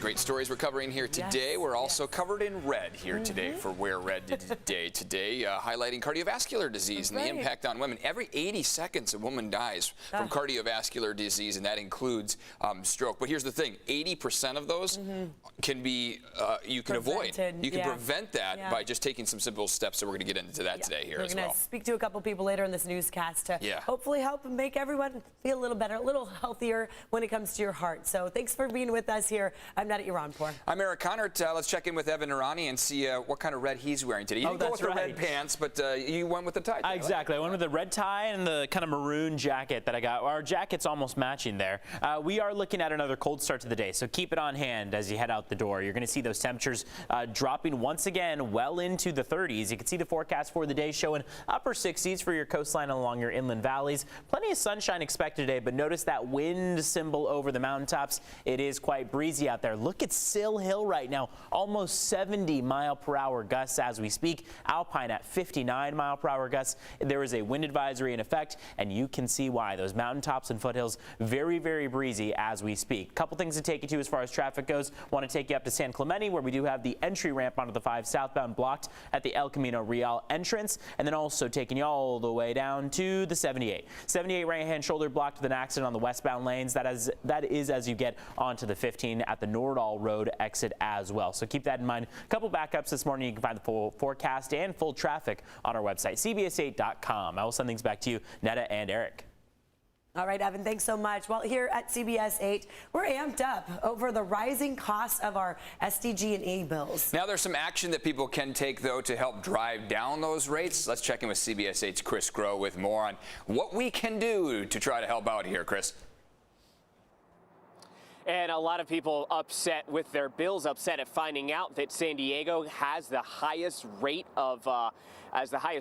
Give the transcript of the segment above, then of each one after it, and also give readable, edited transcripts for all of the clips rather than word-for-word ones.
Great stories we're covering here today. Yes, we're also covered in red here today for Wear Red Day today, highlighting cardiovascular disease and the impact on women. Every 80 seconds, a woman dies from cardiovascular disease, and that includes stroke. But here's the thing: 80% of those can be you can avoid. You can prevent that by just taking some simple steps. So we're going to get into that today here as well. We're going to speak to a couple people later in this newscast to hopefully help make everyone feel a little better, a little healthier when it comes to your heart. So thanks for being with us here. I'm Nada Iranpour. I'm Eric Connert. Let's check in with Evan Irani and see what kind of red he's wearing today. You didn't go with the red pants, but you went with the tie. Exactly. I went with the red tie and the kind of maroon jacket that I got. Our jacket's almost matching there. We are looking at another cold start to the day, so keep it on hand as you head out the door. You're going to see those temperatures dropping once again well into the 30s. You can see the forecast for the day showing upper 60s for your coastline along your inland valleys. Plenty of sunshine expected today, but notice that wind symbol over the mountaintops. It is quite breezy out there. Look at Sill Hill right now, almost 70-mile-per-hour gusts as we speak. Alpine at 59-mile-per-hour gusts. There is a wind advisory in effect, and you can see why. Those mountaintops and foothills very, very breezy as we speak. Couple things to take you to as far as traffic goes. Want to take you up to San Clemente, where we do have the entry ramp onto the 5 southbound blocked at the El Camino Real entrance, and then also taking you all the way down to the 78. 78 right-hand shoulder blocked with an accident on the westbound lanes. That is as you get onto the 15 at the Nordal Road exit as well. So keep that in mind. A couple backups this morning. You can find the full forecast and full traffic on our website, cbs8.com. I will send things back to you, Netta and Eric. All right, Evan, thanks so much. Well, here at CBS 8, we're amped up over the rising costs of our SDG&E bills. Now, there's some action that people can take, though, to help drive down those rates. Let's check in with CBS 8's Chris Groh with more on what we can do to try to help out here. Chris. And a lot of people upset with their bills, upset at finding out that San Diego has the highest rate of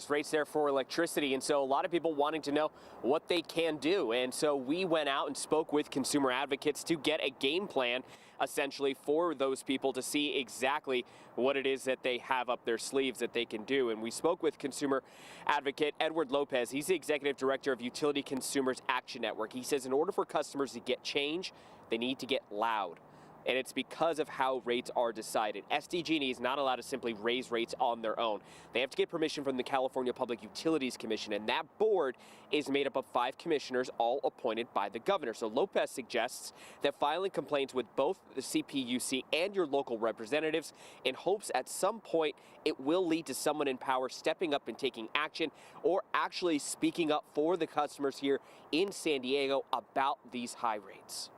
rates there for electricity. And so a lot of people wanting to know what they can do. And so we went out and spoke with consumer advocates to get a game plan essentially for those people to see exactly what it is that they have up their sleeves that they can do. And we spoke with consumer advocate Edward Lopez. He's the executive director of Utility Consumers Action Network. He says in order for customers to get change, they need to get loud. And it's because of how rates are decided. SDG&E is not allowed to simply raise rates on their own. They have to get permission from the California Public Utilities Commission, and that board is made up of 5 commissioners, all appointed by the governor. So Lopez suggests that filing complaints with both the CPUC and your local representatives in hopes at some point it will lead to someone in power stepping up and taking action or actually speaking up for the customers here in San Diego about these high rates.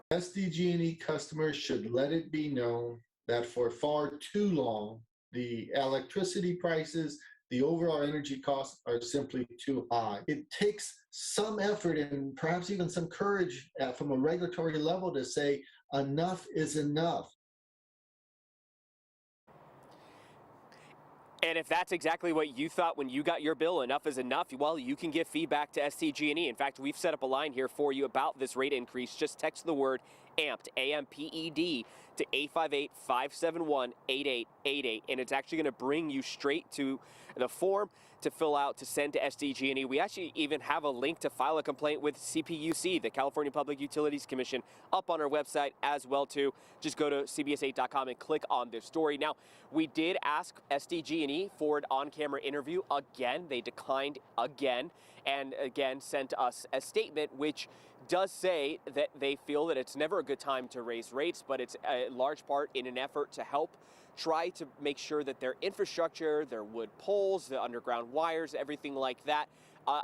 SDG&E customers should let it be known that for far too long, the electricity prices, the overall energy costs are simply too high. It takes some effort and perhaps even some courage from a regulatory level to say enough is enough. And if that's exactly what you thought when you got your bill, enough is enough, well, you can give feedback to SDG&E. In fact, we've set up a line here for you about this rate increase. Just text the word AMPED, A-M-P-E-D, to 858-571-8888. And it's actually going to bring you straight to the form to fill out to send to SDG&E. We actually even have a link to file a complaint with CPUC, the California Public Utilities Commission, up on our website as well too. Just go to cbs8.com and click on this story. Now, we did ask SDG&E for an on-camera interview again. They declined again, and again sent us a statement which does say that they feel that it's never a good time to raise rates, but it's a large part in an effort to help try to make sure that their infrastructure, their wood poles, the underground wires, everything like that,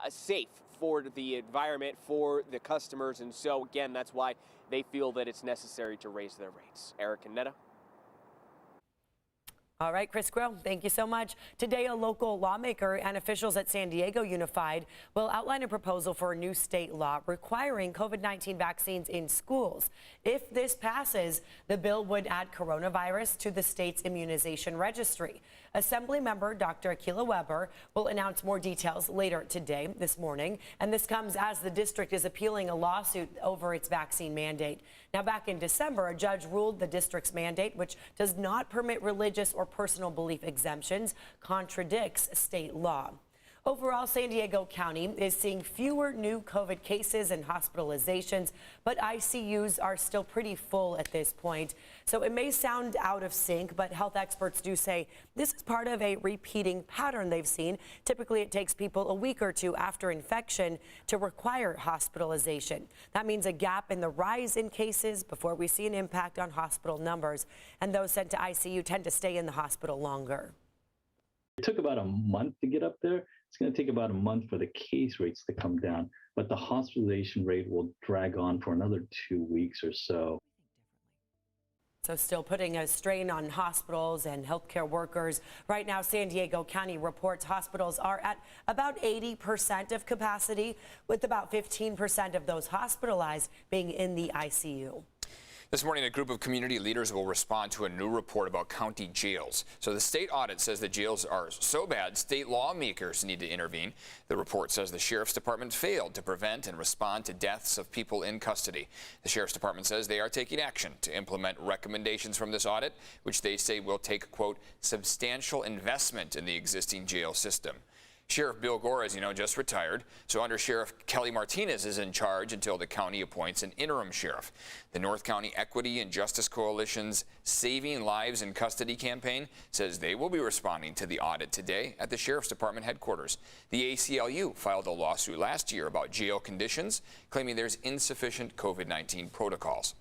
safe for the environment, for the customers. And so, again, that's why they feel that it's necessary to raise their rates. Eric and Netta. All right, Chris Groh, thank you so much. Today, a local lawmaker and officials at San Diego Unified will outline a proposal for a new state law requiring COVID-19 vaccines in schools. If this passes, the bill would add coronavirus to the state's immunization registry. Assembly member Dr. Akilah Weber will announce more details later today, this morning, and this comes as the district is appealing a lawsuit over its vaccine mandate. Now, back in December, a judge ruled the district's mandate, which does not permit religious or personal belief exemptions, contradicts state law. Overall, San Diego County is seeing fewer new COVID cases and hospitalizations, but ICUs are still pretty full at this point. So it may sound out of sync, but health experts do say this is part of a repeating pattern they've seen. Typically, it takes people a week or two after infection to require hospitalization. That means a gap in the rise in cases before we see an impact on hospital numbers, and those sent to ICU tend to stay in the hospital longer. It took about a month to get up there. It's going to take about a month for the case rates to come down, but the hospitalization rate will drag on for another 2 weeks or so. So still putting a strain on hospitals and healthcare workers. Right now, San Diego County reports hospitals are at about 80% of capacity, with about 15% of those hospitalized being in the ICU. This morning, a group of community leaders will respond to a new report about county jails. So the state audit says the jails are so bad, state lawmakers need to intervene. The report says the Sheriff's Department failed to prevent and respond to deaths of people in custody. The Sheriff's Department says they are taking action to implement recommendations from this audit, which they say will take, quote, substantial investment in the existing jail system. Sheriff Bill Gore, as you know, just retired, so Under Sheriff Kelly Martinez is in charge until the county appoints an interim sheriff. The North County Equity and Justice Coalition's Saving Lives in Custody campaign says they will be responding to the audit today at the Sheriff's Department headquarters. The ACLU filed a lawsuit last year about jail conditions, claiming there's insufficient COVID-19 protocols.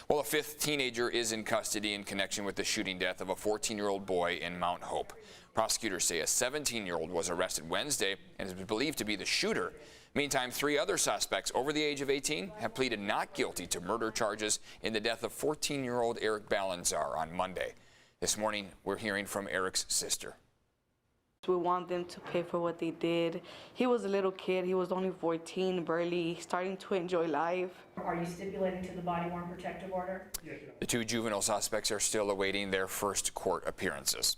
Well, a fifth teenager is in custody in connection with the shooting death of a 14-year-old boy in Mount Hope. Prosecutors say a 17-year-old was arrested Wednesday and is believed to be the shooter. Meantime, 3 other suspects over the age of 18 have pleaded not guilty to murder charges in the death of 14-year-old Eric Balanzar on Monday. This morning, we're hearing from Eric's sister. We want them to pay for what they did. He was a little kid. He was only 14, barely starting to enjoy life. Are you stipulating to the body-worn protective order? The 2 juvenile suspects are still awaiting their first court appearances.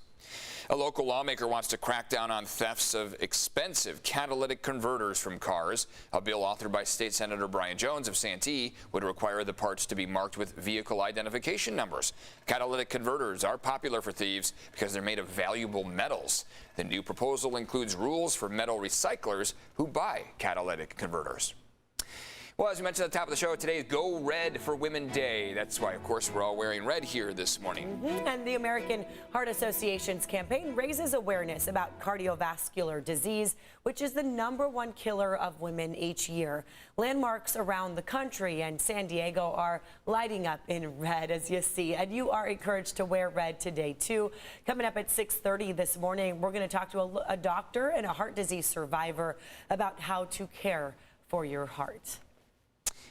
A local lawmaker wants to crack down on thefts of expensive catalytic converters from cars. A bill authored by State Senator Brian Jones of Santee would require the parts to be marked with vehicle identification numbers. Catalytic converters are popular for thieves because they're made of valuable metals. The new proposal includes rules for metal recyclers who buy catalytic converters. Well, as we mentioned at the top of the show, today is Go Red for Women Day. That's why, of course, we're all wearing red here this morning. And the American Heart Association's campaign raises awareness about cardiovascular disease, which is the #1 killer of women each year. Landmarks around the country and San Diego are lighting up in red, as you see, and you are encouraged to wear red today, too. Coming up at 6:30 this morning, we're going to talk to a doctor and a heart disease survivor about how to care for your heart.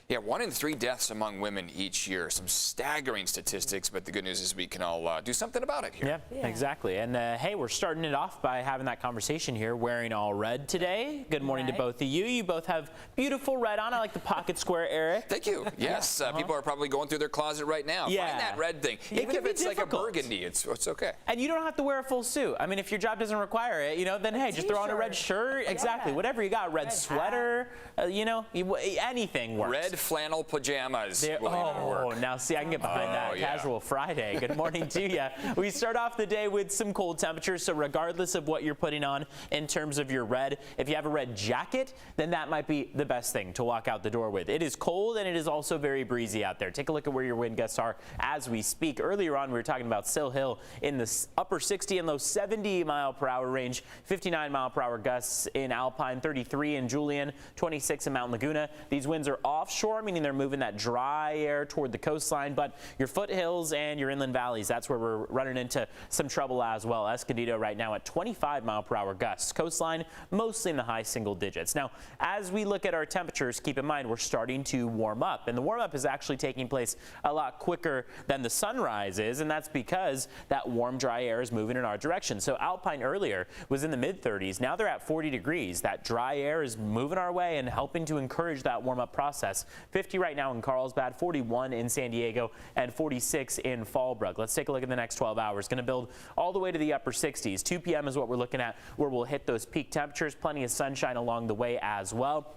Yeah, 1 in 3 deaths among women each year. Some staggering statistics, but the good news is we can all do something about it here. Yeah, exactly. And hey, we're starting it off by having that conversation here, wearing all red today. Good morning to both of you. You both have beautiful red on. I like the pocket square, Eric. Thank you. Yes, people are probably going through their closet right now. Yeah. Find that red thing. Even if it's like a burgundy, it's okay. And you don't have to wear a full suit. I mean, if your job doesn't require it, you know, then hey, just throw on a red shirt. Exactly. Whatever you got, red sweater, you know, anything works. Red flannel pajamas. Now see, I can get behind that. Yeah. Casual Friday. Good morning to you. We start off the day with some cold temperatures, so regardless of what you're putting on in terms of your red, if you have a red jacket, then that might be the best thing to walk out the door with. It is cold and it is also very breezy out there. Take a look at where your wind gusts are as we speak. Earlier on, we were talking about Sill Hill in the upper 60 and low 70 mile per hour range, 59 mile per hour gusts in Alpine, 33 in Julian, 26 in Mount Laguna. These winds are offshore, meaning they're moving that dry air toward the coastline, but your foothills and your inland valleys, that's where we're running into some trouble as well. Escondido right now at 25 mile per hour gusts. Coastline mostly in the high single digits. Now, as we look at our temperatures, keep in mind we're starting to warm up, and the warm up is actually taking place a lot quicker than the sunrise is, and that's because that warm, dry air is moving in our direction. So Alpine earlier was in the mid 30s. Now they're at 40 degrees. That dry air is moving our way and helping to encourage that warm up process. 50 right now in Carlsbad, 41 in San Diego, and 46 in Fallbrook. Let's take a look at the next 12 hours. Going to build all the way to the upper 60s. 2 p.m. is what we're looking at, where we'll hit those peak temperatures. Plenty of sunshine along the way as well.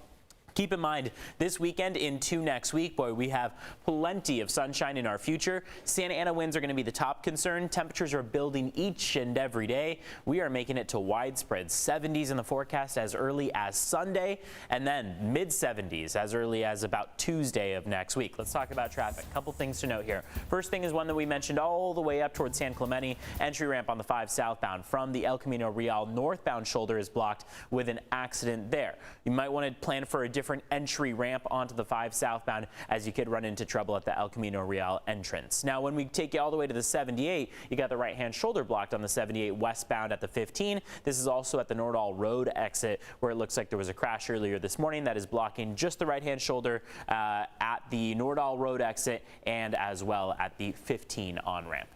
Keep in mind, this weekend into next week, boy, we have plenty of sunshine in our future. Santa Ana winds are going to be the top concern. Temperatures are building each and every day. We are making it to widespread 70s in the forecast as early as Sunday, and then mid-70s as early as about Tuesday of next week. Let's talk about traffic. A couple things to note here. First thing is one that we mentioned all the way up towards San Clemente. Entry ramp on the 5 southbound from the El Camino Real northbound shoulder is blocked with an accident there. You might want to plan for a different entry ramp onto the 5 southbound, as you could run into trouble at the El Camino Real entrance. Now, when we take you all the way to the 78, you got the right-hand shoulder blocked on the 78 westbound at the 15. This is also at the Nordahl Road exit, where it looks like there was a crash earlier this morning that is blocking just the right-hand shoulder at the Nordahl Road exit and as well at the 15 on-ramp.